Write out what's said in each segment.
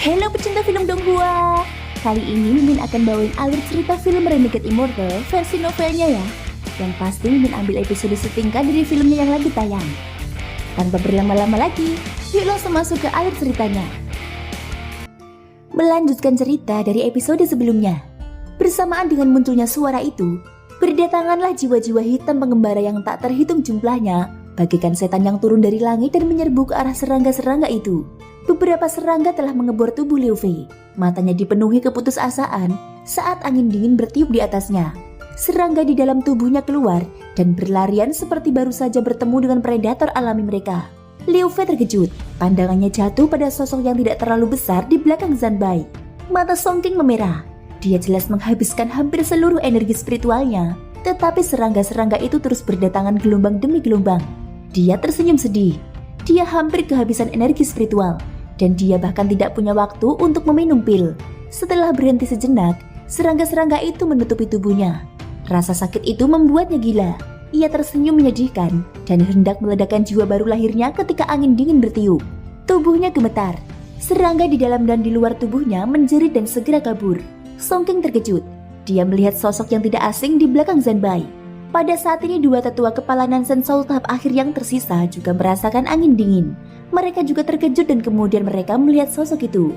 Halo pecinta film Donghua. Kali ini Mimin akan bawain alur cerita film Renegade Immortal versi novelnya ya. Yang pasti Mimin ambil episode setingkat dari filmnya yang lagi tayang. Tanpa berlama-lama lagi, yuk langsung masuk ke alur ceritanya. Melanjutkan cerita dari episode sebelumnya. Bersamaan dengan munculnya suara itu, berdatanganlah jiwa-jiwa hitam pengembara yang tak terhitung jumlahnya, bagaikan setan yang turun dari langit dan menyerbu ke arah serangga-serangga itu. Beberapa serangga telah mengebor tubuh Liu Fei. Matanya dipenuhi keputusasaan saat angin dingin bertiup di atasnya. Serangga di dalam tubuhnya keluar dan berlarian seperti baru saja bertemu dengan predator alami mereka. Liu Fei terkejut. Pandangannya jatuh pada sosok yang tidak terlalu besar di belakang Zanbai. Mata Song King memerah. Dia jelas menghabiskan hampir seluruh energi spiritualnya. Tetapi serangga-serangga itu terus berdatangan gelombang demi gelombang. Dia tersenyum sedih. Dia hampir kehabisan energi spiritual, dan dia bahkan tidak punya waktu untuk meminum pil. Setelah berhenti sejenak, serangga-serangga itu menutupi tubuhnya. Rasa sakit itu membuatnya gila. Ia tersenyum menyedihkan dan hendak meledakkan jiwa baru lahirnya ketika angin dingin bertiup. Tubuhnya gemetar. Serangga di dalam dan di luar tubuhnya menjerit dan segera kabur. Song King terkejut. Dia melihat sosok yang tidak asing di belakang Zanbai. Pada saat ini dua tetua kepala Nansen Soul tahap akhir yang tersisa juga merasakan angin dingin. Mereka juga terkejut dan kemudian mereka melihat sosok itu.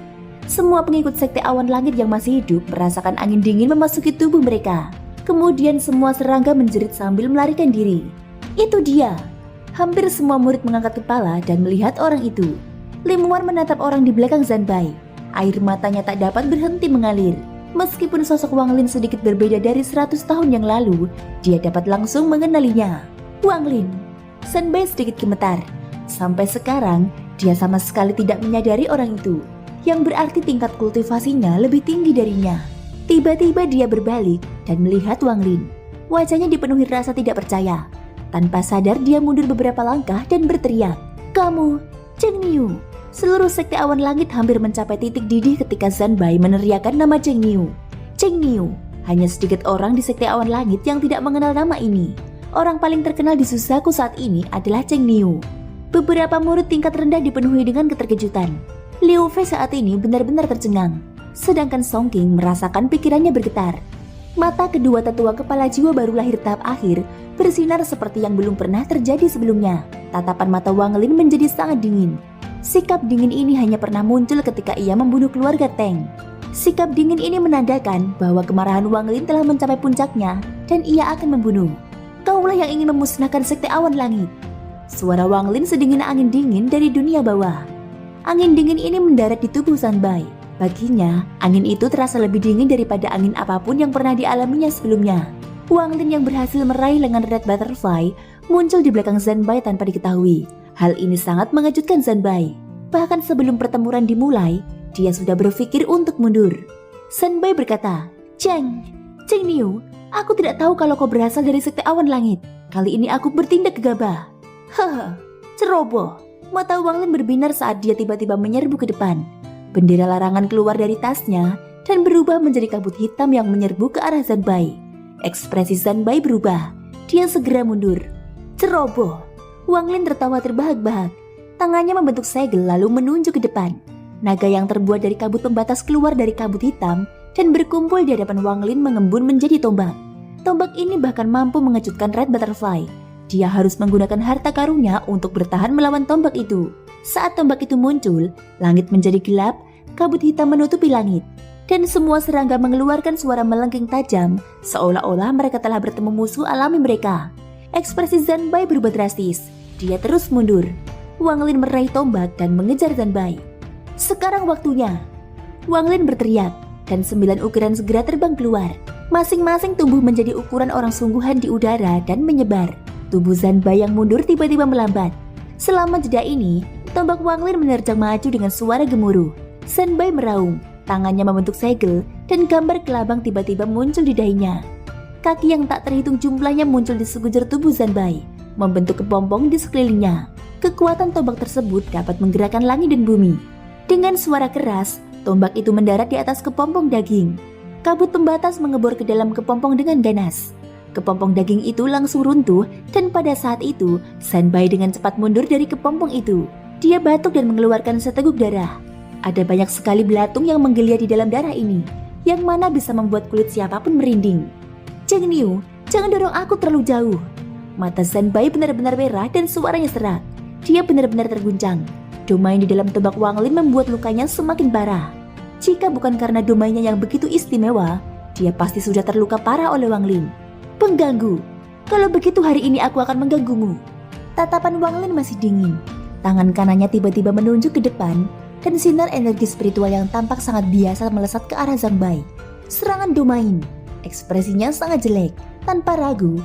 Semua pengikut sekte awan langit yang masih hidup merasakan angin dingin memasuki tubuh mereka. Kemudian semua serangga menjerit sambil melarikan diri. Itu dia. Hampir semua murid mengangkat kepala dan melihat orang itu. Lim Wan menatap orang di belakang Zanbai. Air matanya tak dapat berhenti mengalir. Meskipun sosok Wang Lin sedikit berbeda dari 100 tahun yang lalu, dia dapat langsung mengenalinya. Wang Lin. Zanbai sedikit gemetar. Sampai sekarang, dia sama sekali tidak menyadari orang itu, yang berarti tingkat kultivasinya lebih tinggi darinya. Tiba-tiba dia berbalik dan melihat Wang Lin. Wajahnya dipenuhi rasa tidak percaya. Tanpa sadar dia mundur beberapa langkah dan berteriak, "Kamu, Cheng Niu!" Seluruh sekte awan langit hampir mencapai titik didih ketika Zanbai meneriakkan nama Cheng Niu. Cheng Niu, hanya sedikit orang di sekte awan langit yang tidak mengenal nama ini. Orang paling terkenal di Suzaku saat ini adalah Cheng Niu. Beberapa murid tingkat rendah dipenuhi dengan keterkejutan. Liu Fei saat ini benar-benar tercengang. Sedangkan Song King merasakan pikirannya bergetar. Mata kedua tetua kepala jiwa baru lahir tahap akhir bersinar seperti yang belum pernah terjadi sebelumnya. Tatapan mata Wang Lin menjadi sangat dingin. Sikap dingin ini hanya pernah muncul ketika ia membunuh keluarga Teng. Sikap dingin ini menandakan bahwa kemarahan Wang Lin telah mencapai puncaknya dan ia akan membunuh. Kaulah yang ingin memusnahkan sekte awan langit. Suara Wang Lin sedingin angin dingin dari dunia bawah. Angin dingin ini mendarat di tubuh Zanbai. Baginya, angin itu terasa lebih dingin daripada angin apapun yang pernah dialaminya sebelumnya. Wang Lin yang berhasil meraih lengan Red Butterfly muncul di belakang Zanbai tanpa diketahui. Hal ini sangat mengejutkan Zanbai. Bahkan sebelum pertempuran dimulai, dia sudah berpikir untuk mundur. Zanbai berkata, Cheng Niu, aku tidak tahu kalau kau berasal dari sekte awan langit. Kali ini aku bertindak gegabah. Haha, ceroboh. Mata Wang Lin berbinar saat dia tiba-tiba menyerbu ke depan. Bendera larangan keluar dari tasnya dan berubah menjadi kabut hitam yang menyerbu ke arah Zanbai. Ekspresi Zanbai berubah. Dia segera mundur. Ceroboh. Wang Lin tertawa terbahak-bahak. Tangannya membentuk segel lalu menunjuk ke depan. Naga yang terbuat dari kabut pembatas keluar dari kabut hitam dan berkumpul di hadapan Wang Lin mengembun menjadi tombak. Tombak ini bahkan mampu mengejutkan Red Butterfly. Dia harus menggunakan harta karunnya untuk bertahan melawan tombak itu. Saat tombak itu muncul, langit menjadi gelap, kabut hitam menutupi langit. Dan semua serangga mengeluarkan suara melengking tajam, seolah-olah mereka telah bertemu musuh alami mereka. Ekspresi Zanbai berubah drastis. Dia terus mundur. Wang Lin meraih tombak dan mengejar Zanbai. Sekarang waktunya. Wang Lin berteriak, dan 9 ukiran segera terbang keluar. Masing-masing tumbuh menjadi ukuran orang sungguhan di udara dan menyebar. Tubuh Zanbai yang mundur tiba-tiba melambat. Selama jeda ini, tombak Wang Lin menerjang maju dengan suara gemuruh. Zanbai meraung, tangannya membentuk segel, dan gambar kelabang tiba-tiba muncul di dahinya. Kaki yang tak terhitung jumlahnya muncul di sekujur tubuh Zanbai, membentuk kepompong di sekelilingnya. Kekuatan tombak tersebut dapat menggerakkan langit dan bumi. Dengan suara keras, tombak itu mendarat di atas kepompong daging. Kabut pembatas mengebor ke dalam kepompong dengan ganas. Kepompong daging itu langsung runtuh dan pada saat itu, Zanbai dengan cepat mundur dari kepompong itu. Dia batuk dan mengeluarkan seteguk darah. Ada banyak sekali belatung yang menggeliat di dalam darah ini, yang mana bisa membuat kulit siapapun merinding. Cheng Niu, jangan dorong aku terlalu jauh. Mata Zanbai benar-benar merah dan suaranya serak. Dia benar-benar terguncang. Domain di dalam tombak Wang Lin membuat lukanya semakin parah. Jika bukan karena domainnya yang begitu istimewa, dia pasti sudah terluka parah oleh Wang Lin. Pengganggu. Kalau begitu hari ini aku akan mengganggumu. Tatapan Wang Lin masih dingin. Tangan kanannya tiba-tiba menunjuk ke depan, dan sinar energi spiritual yang tampak sangat biasa melesat ke arah Zanbai. Serangan domain. Ekspresinya sangat jelek. Tanpa ragu,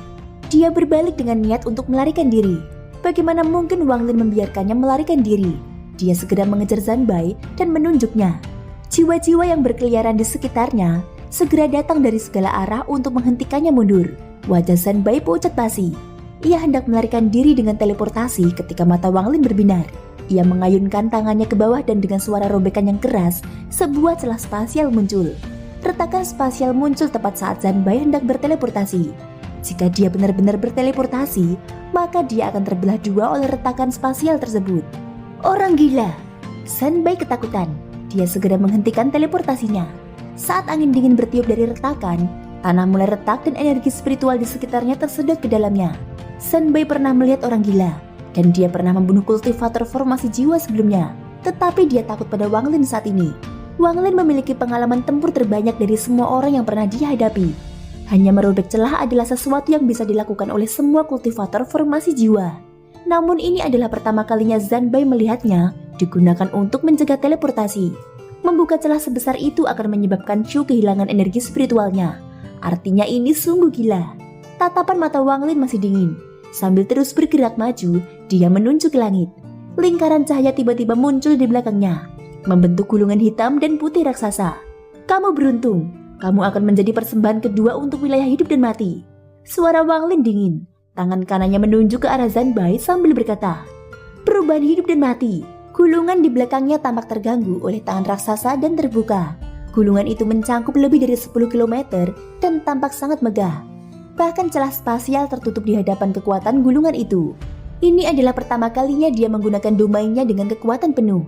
dia berbalik dengan niat untuk melarikan diri. Bagaimana mungkin Wang Lin membiarkannya melarikan diri? Dia segera mengejar Zanbai dan menunjuknya. Jiwa-jiwa yang berkeliaran di sekitarnya segera datang dari segala arah untuk menghentikannya mundur. Wajah Zanbai pucat basi. Ia hendak melarikan diri dengan teleportasi ketika mata Wang Lin berbinar. Ia mengayunkan tangannya ke bawah dan dengan suara robekan yang keras, sebuah celah spasial muncul. Retakan spasial muncul tepat saat Zanbai hendak berteleportasi. Jika dia benar-benar berteleportasi, maka dia akan terbelah dua oleh retakan spasial tersebut. Orang gila! Zanbai ketakutan. Dia segera menghentikan teleportasinya. Saat angin dingin bertiup dari retakan, tanah mulai retak dan energi spiritual di sekitarnya tersedot ke dalamnya. Zanbai pernah melihat orang gila, dan dia pernah membunuh kultivator formasi jiwa sebelumnya. Tetapi dia takut pada Wang Lin saat ini. Wang Lin memiliki pengalaman tempur terbanyak dari semua orang yang pernah dia hadapi. Hanya merobek celah adalah sesuatu yang bisa dilakukan oleh semua kultivator formasi jiwa. Namun ini adalah pertama kalinya Zanbai melihatnya digunakan untuk mencegah teleportasi. Membuka celah sebesar itu akan menyebabkan Chu kehilangan energi spiritualnya. Artinya ini sungguh gila. Tatapan mata Wang Lin masih dingin. Sambil terus bergerak maju, dia menunjuk ke langit. Lingkaran cahaya tiba-tiba muncul di belakangnya, membentuk gulungan hitam dan putih raksasa. Kamu beruntung, kamu akan menjadi persembahan kedua untuk wilayah hidup dan mati. Suara Wang Lin dingin. Tangan kanannya menunjuk ke arah Zanbai sambil berkata, perubahan hidup dan mati. Gulungan di belakangnya tampak terganggu oleh tangan raksasa dan terbuka. Gulungan itu mencangkup lebih dari 10 km dan tampak sangat megah. Bahkan celah spasial tertutup di hadapan kekuatan gulungan itu. Ini adalah pertama kalinya dia menggunakan domainnya dengan kekuatan penuh.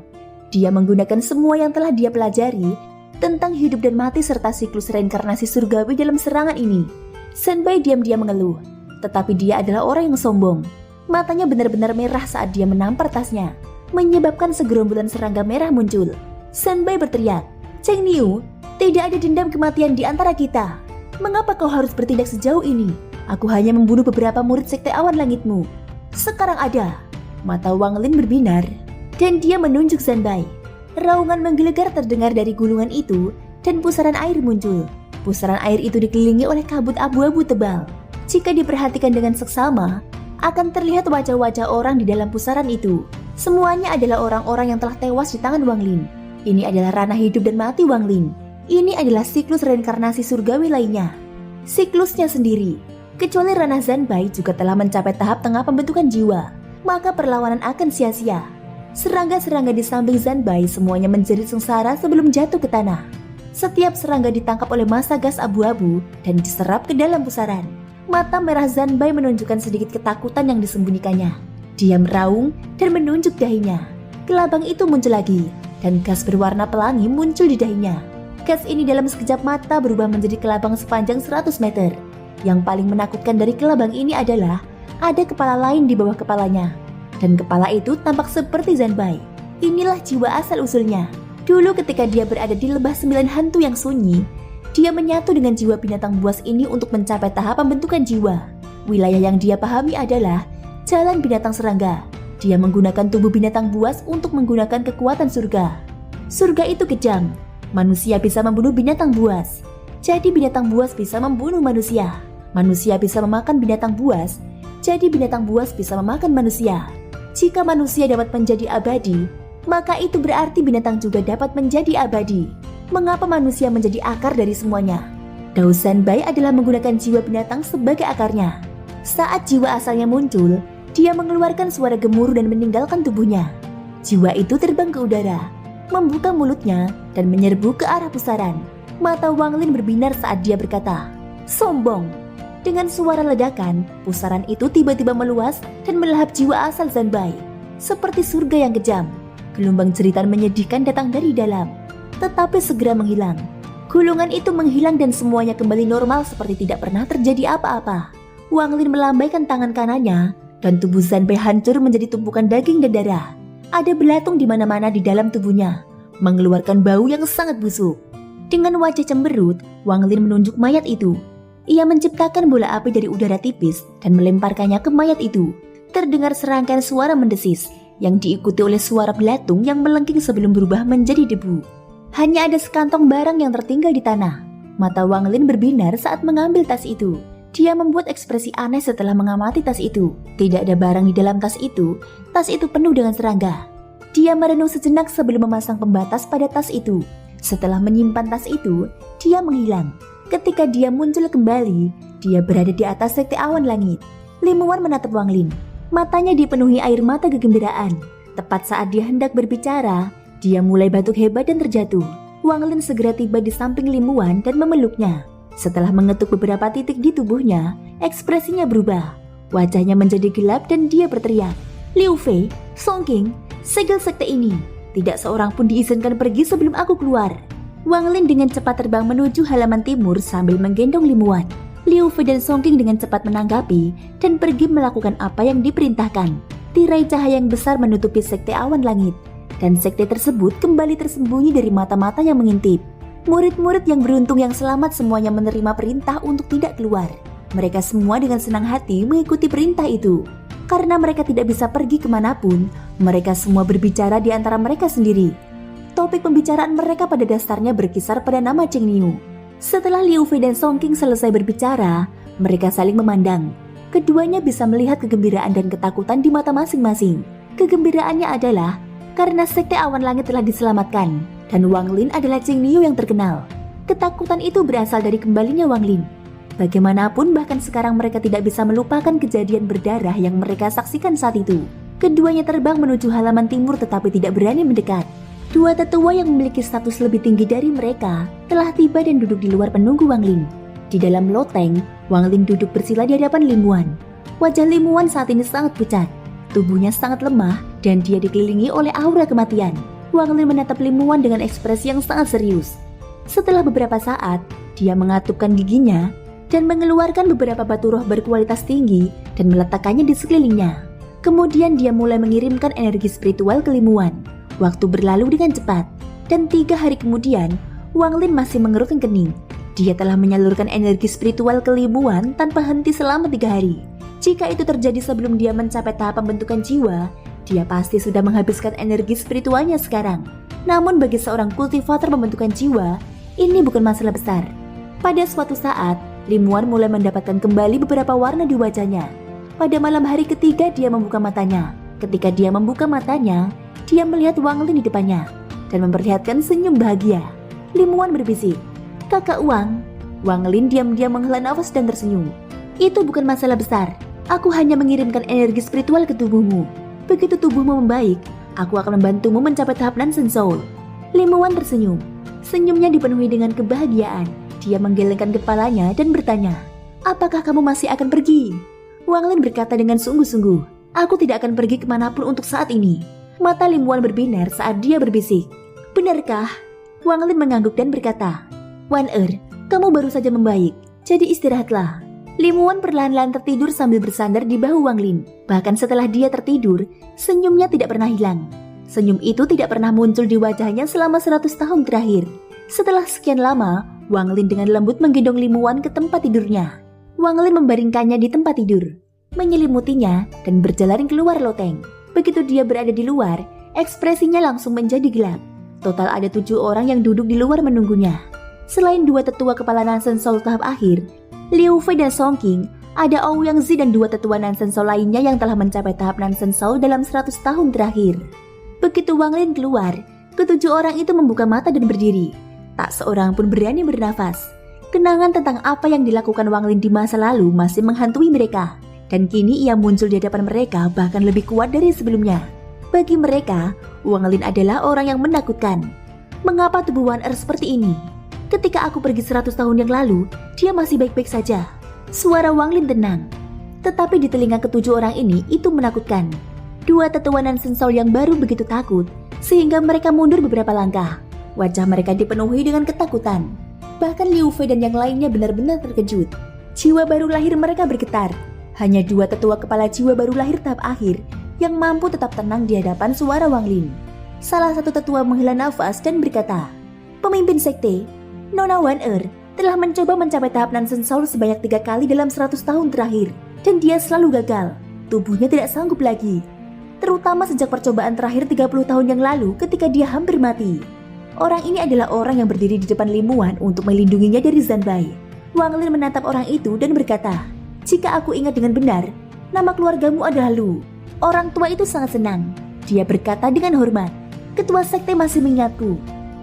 Dia menggunakan semua yang telah dia pelajari tentang hidup dan mati serta siklus reinkarnasi surgawi dalam serangan ini. Zanbai diam-diam mengeluh, tetapi dia adalah orang yang sombong. Matanya benar-benar merah saat dia menampar tasnya, menyebabkan segerombolan serangga merah muncul. Zanbai berteriak, Cheng Niu, tidak ada dendam kematian di antara kita. Mengapa kau harus bertindak sejauh ini? Aku hanya membunuh beberapa murid sekte awan langitmu. Sekarang ada. Mata Wang Lin berbinar, dan dia menunjuk Zanbai. Raungan menggelegar terdengar dari gulungan itu, dan pusaran air muncul. Pusaran air itu dikelilingi oleh kabut abu-abu tebal. Jika diperhatikan dengan seksama, akan terlihat wajah-wajah orang di dalam pusaran itu. Semuanya adalah orang-orang yang telah tewas di tangan Wang Lin. Ini adalah ranah hidup dan mati Wang Lin. Ini adalah siklus reinkarnasi surgawi lainnya. Siklusnya sendiri. Kecuali ranah Zanbai juga telah mencapai tahap tengah pembentukan jiwa, maka perlawanan akan sia-sia. Serangga-serangga di samping Zanbai semuanya menjerit sengsara sebelum jatuh ke tanah. Setiap serangga ditangkap oleh massa gas abu-abu dan diserap ke dalam pusaran. Mata merah Zanbai menunjukkan sedikit ketakutan yang disembunyikannya. Dia meraung dan menunjuk dahinya. Kelabang itu muncul lagi, dan gas berwarna pelangi muncul di dahinya. Gas ini dalam sekejap mata berubah menjadi kelabang sepanjang 100 meter. Yang paling menakutkan dari kelabang ini adalah ada kepala lain di bawah kepalanya. Dan kepala itu tampak seperti Zanbai. Inilah jiwa asal-usulnya. Dulu ketika dia berada di lembah 9 hantu yang sunyi, dia menyatu dengan jiwa binatang buas ini untuk mencapai tahap pembentukan jiwa. Wilayah yang dia pahami adalah jalan binatang serangga. Dia menggunakan tubuh binatang buas untuk menggunakan kekuatan surga. Surga itu kejam. Manusia bisa membunuh binatang buas. Jadi binatang buas bisa membunuh manusia. Manusia bisa memakan binatang buas. Jadi binatang buas bisa memakan manusia. Jika manusia dapat menjadi abadi, maka itu berarti binatang juga dapat menjadi abadi. Mengapa manusia menjadi akar dari semuanya? Dao Zanbai adalah menggunakan jiwa binatang sebagai akarnya. Saat jiwa asalnya muncul, dia mengeluarkan suara gemuruh dan meninggalkan tubuhnya. Jiwa itu terbang ke udara, membuka mulutnya dan menyerbu ke arah pusaran. Mata Wang Lin berbinar saat dia berkata, sombong. Dengan suara ledakan, pusaran itu tiba-tiba meluas dan melahap jiwa asal Zanbai. Seperti surga yang kejam. Gelombang jeritan menyedihkan datang dari dalam, tetapi segera menghilang. Gulungan itu menghilang dan semuanya kembali normal seperti tidak pernah terjadi apa-apa. Wang Lin melambaikan tangan kanannya dan tubuh Zanbei hancur menjadi tumpukan daging dan darah. Ada belatung di mana-mana di dalam tubuhnya, mengeluarkan bau yang sangat busuk. Dengan wajah cemberut, Wang Lin menunjuk mayat itu. Ia menciptakan bola api dari udara tipis dan melemparkannya ke mayat itu. Terdengar serangkaian suara mendesis yang diikuti oleh suara belatung yang melengking sebelum berubah menjadi debu. Hanya ada sekantong barang yang tertinggal di tanah. Mata Wang Lin berbinar saat mengambil tas itu. Dia membuat ekspresi aneh setelah mengamati tas itu. Tidak ada barang di dalam tas itu. Tas itu penuh dengan serangga. Dia merenung sejenak sebelum memasang pembatas pada tas itu. Setelah menyimpan tas itu, dia menghilang. Ketika dia muncul kembali, dia berada di atas sekte awan langit. Limuan menatap Wang Lin. Matanya dipenuhi air mata kegembiraan. Tepat saat dia hendak berbicara, dia mulai batuk hebat dan terjatuh. Wang Lin segera tiba di samping Limuan dan memeluknya. Setelah mengetuk beberapa titik di tubuhnya, ekspresinya berubah. Wajahnya menjadi gelap dan dia berteriak, "Liu Fei, Song Qing, segel sekte ini. Tidak seorang pun diizinkan pergi sebelum aku keluar." Wang Lin dengan cepat terbang menuju halaman timur sambil menggendong Limuan. Liu Fei dan Song Qing dengan cepat menanggapi dan pergi melakukan apa yang diperintahkan. Tirai cahaya yang besar menutupi sekte awan langit. Dan sekte tersebut kembali tersembunyi dari mata-mata yang mengintip. Murid-murid yang beruntung yang selamat semuanya menerima perintah untuk tidak keluar. Mereka semua dengan senang hati mengikuti perintah itu. Karena mereka tidak bisa pergi kemanapun, mereka semua berbicara di antara mereka sendiri. Topik pembicaraan mereka pada dasarnya berkisar pada nama Cheng Niu. Setelah Liu Fei dan Song Qing selesai berbicara, mereka saling memandang. Keduanya bisa melihat kegembiraan dan ketakutan di mata masing-masing. Kegembiraannya adalah karena sekte awan langit telah diselamatkan, dan Wang Lin adalah Cheng Niu yang terkenal. Ketakutan itu berasal dari kembalinya Wang Lin. Bagaimanapun bahkan sekarang mereka tidak bisa melupakan kejadian berdarah yang mereka saksikan saat itu. Keduanya terbang menuju halaman timur tetapi tidak berani mendekat. Dua tetua yang memiliki status lebih tinggi dari mereka telah tiba dan duduk di luar penunggu Wang Lin. Di dalam loteng, Wang Lin duduk bersila di hadapan Limuan. Wajah Limuan saat ini sangat pucat. Tubuhnya sangat lemah dan dia dikelilingi oleh aura kematian. Wang Lin menatap Limuan dengan ekspresi yang sangat serius. Setelah beberapa saat, dia mengatupkan giginya dan mengeluarkan beberapa batu roh berkualitas tinggi dan meletakkannya di sekelilingnya. Kemudian dia mulai mengirimkan energi spiritual ke Limuan. Waktu berlalu dengan cepat, dan 3 hari kemudian, Wang Lin masih mengerutkan kening. Dia telah menyalurkan energi spiritual ke Limuan tanpa henti selama 3 hari. Jika itu terjadi sebelum dia mencapai tahap pembentukan jiwa, dia pasti sudah menghabiskan energi spiritualnya sekarang. Namun bagi seorang kultivator pembentukan jiwa, ini bukan masalah besar. Pada suatu saat, Limuan mulai mendapatkan kembali beberapa warna di wajahnya. Pada malam hari ketiga dia membuka matanya. Ketika dia membuka matanya, dia melihat Wang Lin di depannya dan memperlihatkan senyum bahagia. Limuan berbisik, "Kakak Wang." Wang Lin diam-diam menghela nafas dan tersenyum. "Itu bukan masalah besar. Aku hanya mengirimkan energi spiritual ke tubuhmu. Begitu tubuhmu membaik, aku akan membantumu mencapai tahap Nansen Soul." Limuan tersenyum. Senyumnya dipenuhi dengan kebahagiaan. Dia menggelengkan kepalanya dan bertanya, "Apakah kamu masih akan pergi?" Wang Lin berkata dengan sungguh-sungguh, "Aku tidak akan pergi kemanapun untuk saat ini." Mata Limuan berbinar saat dia berbisik, "Benarkah?" Wang Lin mengangguk dan berkata, "Wan kamu baru saja membaik, jadi istirahatlah." Limuan perlahan-lahan tertidur sambil bersandar di bahu Wang Lin. Bahkan setelah dia tertidur, senyumnya tidak pernah hilang. Senyum itu tidak pernah muncul di wajahnya selama 100 tahun terakhir. Setelah sekian lama, Wang Lin dengan lembut menggendong Limuan ke tempat tidurnya. Wang Lin membaringkannya di tempat tidur, menyelimutinya dan berjalan keluar loteng. Begitu dia berada di luar, ekspresinya langsung menjadi gelap. Total ada 7 orang yang duduk di luar menunggunya. Selain 2 tetua kepala Nansen Soul tahap akhir, Liu Fei dan Song Qing, ada Ouyang Zi dan 2 tetua Nansen Soul lainnya yang telah mencapai tahap Nansen Soul dalam 100 tahun terakhir. Begitu Wang Lin keluar, ke-7 orang itu membuka mata dan berdiri. Tak seorang pun berani bernafas. Kenangan tentang apa yang dilakukan Wang Lin di masa lalu masih menghantui mereka. Dan kini ia muncul di hadapan mereka bahkan lebih kuat dari sebelumnya. Bagi mereka, Wang Lin adalah orang yang menakutkan. Mengapa tubuh Wan seperti ini? Ketika aku pergi 100 tahun yang lalu, dia masih baik-baik saja. Suara Wang Lin tenang. Tetapi di telinga ke-7 orang ini itu menakutkan. 2 tetua Nansen Soul yang baru begitu takut, sehingga mereka mundur beberapa langkah. Wajah mereka dipenuhi dengan ketakutan. Bahkan Liu Fei dan yang lainnya benar-benar terkejut. Jiwa baru lahir mereka bergetar. Hanya dua tetua kepala jiwa baru lahir tahap akhir yang mampu tetap tenang di hadapan suara Wang Lin. Salah satu tetua menghela nafas dan berkata, "Pemimpin sekte, Nona Wan telah mencoba mencapai tahap Nansen Soul sebanyak 3 kali dalam 100 tahun terakhir, dan dia selalu gagal. Tubuhnya tidak sanggup lagi. Terutama sejak percobaan terakhir 30 tahun yang lalu ketika dia hampir mati. Orang ini adalah orang yang berdiri di depan Limuan untuk melindunginya dari Zanbai." Wang Lin menatap orang itu dan berkata, "Jika aku ingat dengan benar, nama keluargamu adalah Lu." Orang tua itu sangat senang. Dia berkata dengan hormat, "Ketua sekte masih mengingatku.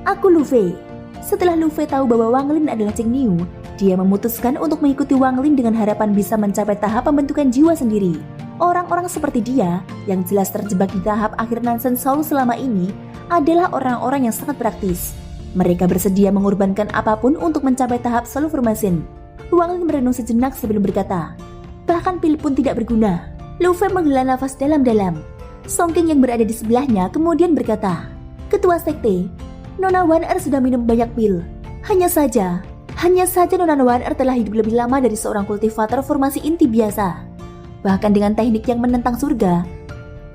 Aku Lu Fei." Setelah Lu Fei tahu bahwa Wang Lin adalah Cheng Niu, dia memutuskan untuk mengikuti Wang Lin dengan harapan bisa mencapai tahap pembentukan jiwa sendiri. Orang-orang seperti dia, yang jelas terjebak di tahap akhir Nansen Soul selama ini, adalah orang-orang yang sangat praktis. Mereka bersedia mengorbankan apapun untuk mencapai tahap Soul Formation. Wang Lin merenung sejenak sebelum berkata, "Bahkan pil pun tidak berguna." Lu Fei menghela nafas dalam-dalam. Song King yang berada di sebelahnya kemudian berkata, "Ketua sekte, Nona Wan sudah minum banyak pil. Hanya saja Nona Wan telah hidup lebih lama dari seorang kultivator formasi inti biasa. Bahkan dengan teknik yang menentang surga,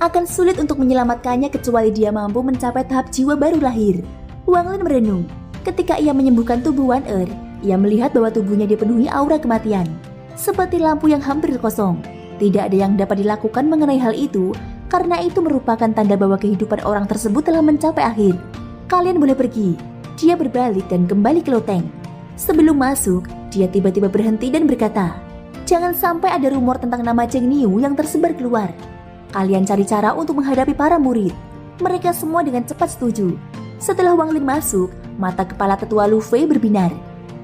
akan sulit untuk menyelamatkannya kecuali dia mampu mencapai tahap jiwa baru lahir." Wang Lin merenung. Ketika ia menyembuhkan tubuh Wan ia melihat bahwa tubuhnya dipenuhi aura kematian, seperti lampu yang hampir kosong. Tidak ada yang dapat dilakukan mengenai hal itu, karena itu merupakan tanda bahwa kehidupan orang tersebut telah mencapai akhir. "Kalian boleh pergi." Dia berbalik dan kembali ke loteng. Sebelum masuk, dia tiba-tiba berhenti dan berkata, "Jangan sampai ada rumor tentang nama Cheng Niu yang tersebar keluar. Kalian cari cara untuk menghadapi para murid." Mereka semua dengan cepat setuju. Setelah Wang Lin masuk, mata kepala tetua Lu Fei berbinar.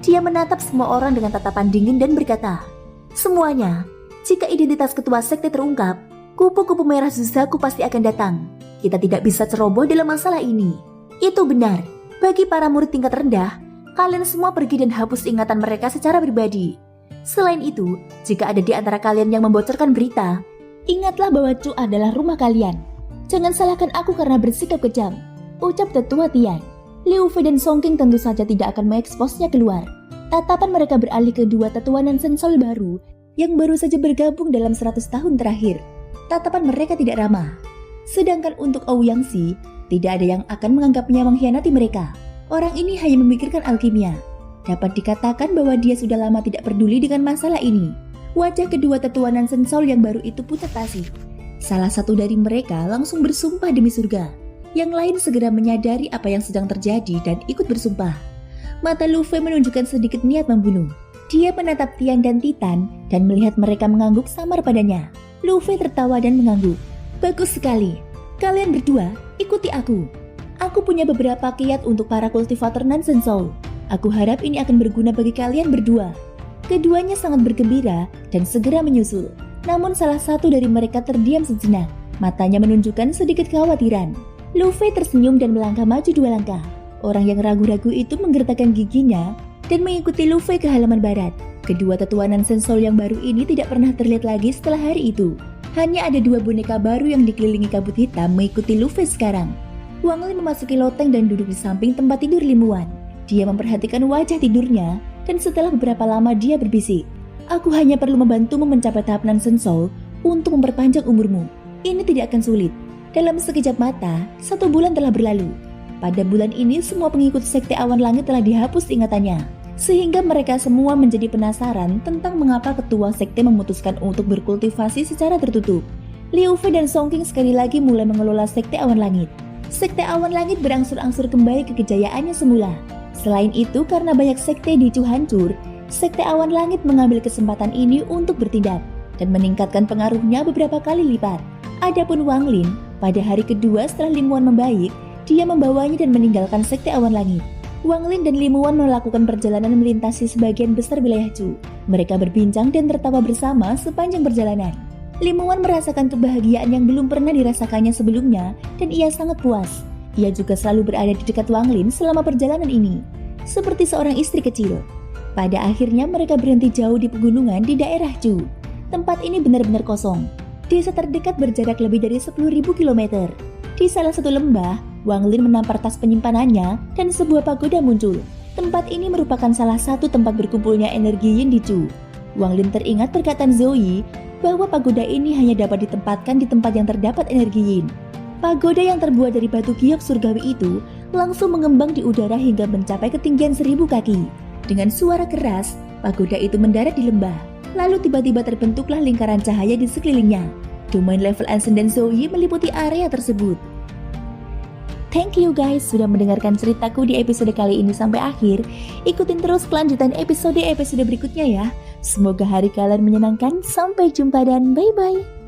Dia menatap semua orang dengan tatapan dingin dan berkata, "Semuanya, jika identitas ketua sekte terungkap, kupu-kupu merah Zuzaku pasti akan datang. Kita tidak bisa ceroboh dalam masalah ini." Itu benar. Bagi para murid tingkat rendah, kalian semua pergi dan hapus ingatan mereka secara pribadi. Selain itu, jika ada di antara kalian yang membocorkan berita, ingatlah bahwa Chu adalah rumah kalian. Jangan salahkan aku karena bersikap kejam, ucap tetua Tian. Liu Fei dan Song King tentu saja tidak akan mengeksposnya keluar. Tatapan mereka beralih ke dua tetua Nansen Soul baru yang baru saja bergabung dalam 100 tahun terakhir. Tatapan mereka tidak ramah. Sedangkan untuk Ouyang Xi, tidak ada yang akan menganggapnya mengkhianati mereka. Orang ini hanya memikirkan alkimia. Dapat dikatakan bahwa dia sudah lama tidak peduli dengan masalah ini. Wajah kedua tetua Nansen Soul yang baru itu pucat pasi. Salah satu dari mereka langsung bersumpah demi surga. Yang lain segera menyadari apa yang sedang terjadi dan ikut bersumpah. Mata Lu Fei menunjukkan sedikit niat membunuh. Dia menatap Tian dan Titan dan melihat mereka mengangguk samar padanya. Lu Fei tertawa dan mengangguk. "Bagus sekali. Kalian berdua, ikuti aku. Aku punya beberapa kiat untuk para kultivator Nansen Soul. Aku harap ini akan berguna bagi kalian berdua." Keduanya sangat bergembira dan segera menyusul. Namun salah satu dari mereka terdiam sejenak. Matanya menunjukkan sedikit kekhawatiran. Lu Fei tersenyum dan melangkah maju 2 langkah. Orang yang ragu-ragu itu menggertakkan giginya dan mengikuti Lu Fei ke halaman barat. Kedua tetua Nansen Soul yang baru ini tidak pernah terlihat lagi setelah hari itu. Hanya ada 2 boneka baru yang dikelilingi kabut hitam mengikuti Lu Fei sekarang. Wang Lin memasuki loteng dan duduk di samping tempat tidur Limuan. Dia memperhatikan wajah tidurnya dan setelah beberapa lama dia berbisik, "Aku hanya perlu membantumu mencapai tahap Nansen Soul untuk memperpanjang umurmu. Ini tidak akan sulit." Dalam sekejap mata, 1 bulan telah berlalu. Pada bulan ini semua pengikut sekte awan langit telah dihapus ingatannya. Sehingga mereka semua menjadi penasaran tentang mengapa ketua sekte memutuskan untuk berkultivasi secara tertutup. Liu Fei dan Song King sekali lagi mulai mengelola sekte awan langit. Sekte awan langit berangsur-angsur kembali ke kejayaannya semula. Selain itu, karena banyak sekte di Chu hancur, sekte awan langit mengambil kesempatan ini untuk bertindak dan meningkatkan pengaruhnya beberapa kali lipat. Adapun Wang Lin, pada hari kedua setelah Limuan membaik, dia membawanya dan meninggalkan sekte awan langit. Wang Lin dan Limuan melakukan perjalanan melintasi sebagian besar wilayah Chu. Mereka berbincang dan tertawa bersama sepanjang perjalanan. Limuan merasakan kebahagiaan yang belum pernah dirasakannya sebelumnya dan ia sangat puas. Ia juga selalu berada di dekat Wang Lin selama perjalanan ini, seperti seorang istri kecil. Pada akhirnya mereka berhenti jauh di pegunungan di daerah Chu. Tempat ini benar-benar kosong. Desa terdekat berjarak lebih dari 10.000 km. Di salah satu lembah, Wang Lin menampar tas penyimpanannya dan sebuah pagoda muncul. Tempat ini merupakan salah satu tempat berkumpulnya energi Yin di Chu. Wang Lin teringat perkataan Zoe bahwa pagoda ini hanya dapat ditempatkan di tempat yang terdapat energi Yin. Pagoda yang terbuat dari batu giok surgawi itu langsung mengembang di udara hingga mencapai ketinggian 1000 kaki. Dengan suara keras, pagoda itu mendarat di lembah. Lalu tiba-tiba terbentuklah lingkaran cahaya di sekelilingnya. Domain level Ascendant Zoe meliputi area tersebut. Thank you guys sudah mendengarkan ceritaku di episode kali ini sampai akhir. Ikutin terus kelanjutan episode berikutnya ya. Semoga hari kalian menyenangkan. Sampai jumpa dan bye-bye.